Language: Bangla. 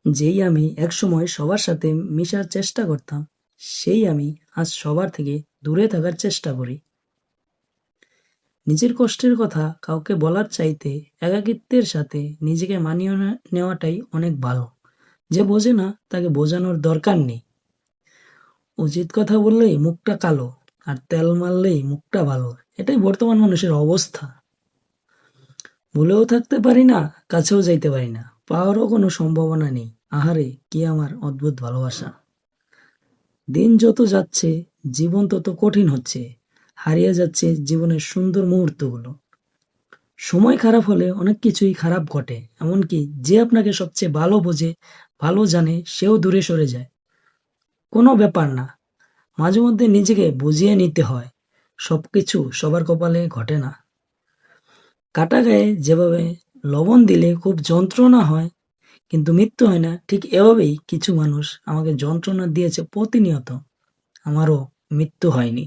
যেই আমি একসময় সবার সাথে মিশার চেষ্টা করতাম, সেই আমি আজ সবার থেকে দূরে থাকার চেষ্টা করি। নিজের কষ্টের কথা কাউকে বলার চাইতে একাকিত্বের সাথে নিজেকে মানিয়ে নেওয়াটাই অনেক ভালো। যে বোঝে না তাকে বোঝানোর দরকার নেই। উচিত কথা বললেই মুখটা কালো, আর তেল মারলেই মুখটা ভালো। এটাই বর্তমান মানুষের অবস্থা। ভুলেও থাকতে পারি না, কাছেও যাইতে পারি না, পাওয়ারও কোনো সম্ভাবনা নেই। আহারে কি আমার অদ্ভুত ভালোবাসা! দিন যত যাচ্ছে জীবন তত কঠিন হচ্ছে, হারিয়ে যাচ্ছে জীবনের সুন্দর মুহূর্তগুলো। সময় খারাপ হলে অনেক কিছুই খারাপ ঘটে, এমনকি যে আপনাকে সবচেয়ে ভালো বোঝে, ভালো জানে, সেও দূরে সরে যায়। কোনো ব্যাপার না, মাঝে মধ্যে নিজেকে বুঝিয়ে নিতে হয়, সবকিছু সবার কপালে ঘটে না। কাটা গায়ে যেভাবে লবণ দিলে খুব যন্ত্রণা হয়, কিন্তু মৃত্যু হয় না, ঠিক এভাবেই কিছু মানুষ আমাকে যন্ত্রণা দিয়েছে প্রতিনিয়ত, আমারও মৃত্যু হয়নি।